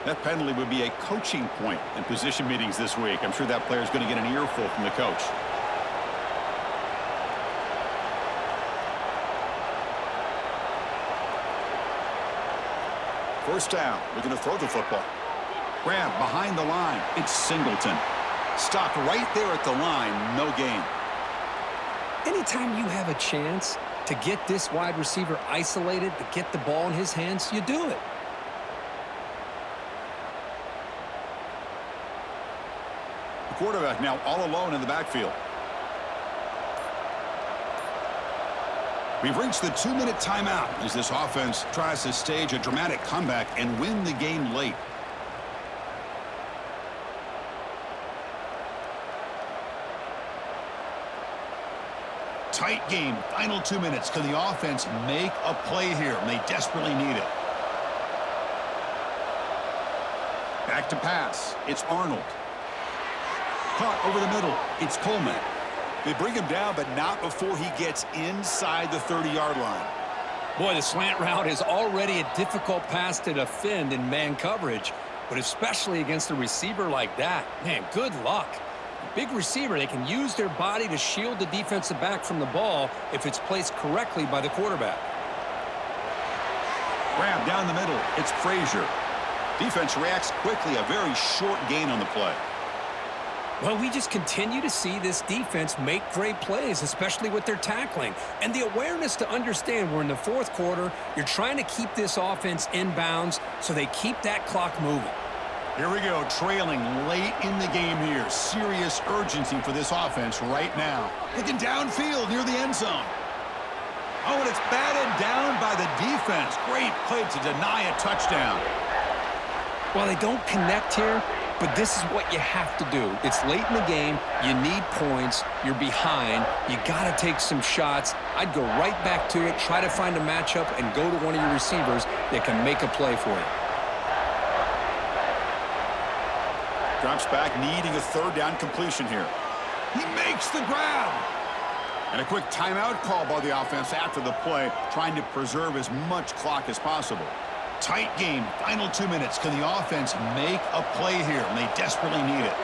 That penalty would be a coaching point in position meetings this week. I'm sure that player is going to get an earful from the coach. First down, looking to throw the football. Grab behind the line. It's Singleton. Stopped right there at the line. No gain. Anytime you have a chance to get this wide receiver isolated, to get the ball in his hands, you do it. The quarterback now all alone in the backfield. We've reached the 2-minute timeout as this offense tries to stage a dramatic comeback and win the game late. Tight game. Final 2 minutes. Can the offense make a play here? And they desperately need it. Back to pass. It's Arnold. Caught over the middle. It's Coleman. They bring him down, but not before he gets inside the 30-yard line. Boy, the slant route is already a difficult pass to defend in man coverage, but especially against a receiver like that. Man, good luck. A big receiver, they can use their body to shield the defensive back from the ball if it's placed correctly by the quarterback. Grab down the middle. It's Frazier. Defense reacts quickly. A very short gain on the play. Well, we just continue to see this defense make great plays, especially with their tackling. And the awareness to understand we're in the fourth quarter, you're trying to keep this offense in bounds so they keep that clock moving. Here we go, trailing late in the game here. Serious urgency for this offense right now. Looking downfield near the end zone. Oh, and it's batted down by the defense. Great play to deny a touchdown. Well, they don't connect here, but this is what you have to do. It's late in the game. You need points. You're behind. You got to take some shots. I'd go right back to it, try to find a matchup, and go to one of your receivers that can make a play for you. Drops back, needing a third down completion here. He makes the grab. And a quick timeout call by the offense after the play, trying to preserve as much clock as possible. Tight game, final 2 minutes. Can the offense make a play here? And they desperately need it.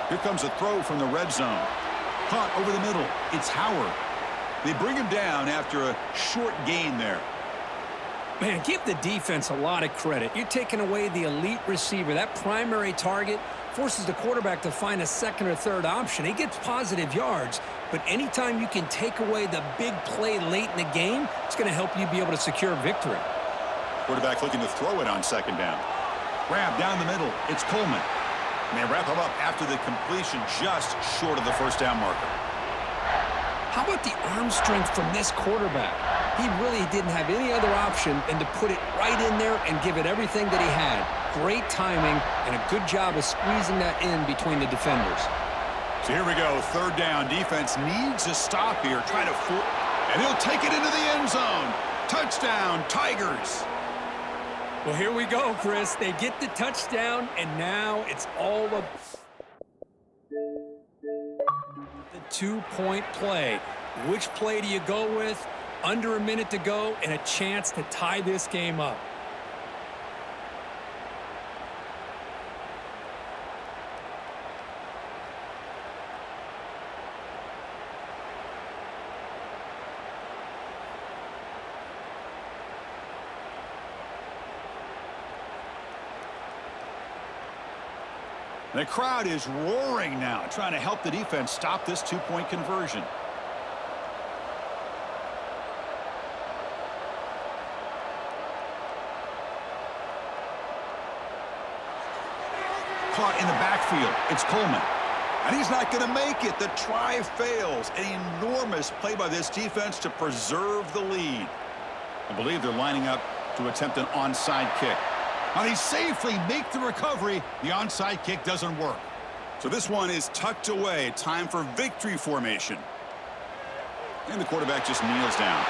Here comes a throw from the red zone. Caught over the middle. It's Howard. They bring him down after a short gain there. Man, give the defense a lot of credit. You're taking away the elite receiver. That primary target forces the quarterback to find a second or third option. He gets positive yards, but anytime you can take away the big play late in the game, it's going to help you be able to secure victory. Quarterback looking to throw it on second down. Grab down the middle. It's Coleman. And they wrap him up after the completion just short of the first down marker. How about the arm strength from this quarterback? He really didn't have any other option than to put it right in there and give it everything that he had. Great timing and a good job of squeezing that in between the defenders. So here we go, third down. Defense needs a stop here. Try to and he'll take it into the end zone. Touchdown, Tigers. Well, here we go, Chris. They get the touchdown, and now it's all the two-point play. Which play do you go with? Under a minute to go and a chance to tie this game up. The crowd is roaring now, trying to help the defense stop this two-point conversion. Caught in the backfield. It's Coleman. And he's not going to make it. The try fails. An enormous play by this defense to preserve the lead. I believe they're lining up to attempt an onside kick. Now they safely make the recovery. The onside kick doesn't work. So this one is tucked away. Time for victory formation. And the quarterback just kneels down.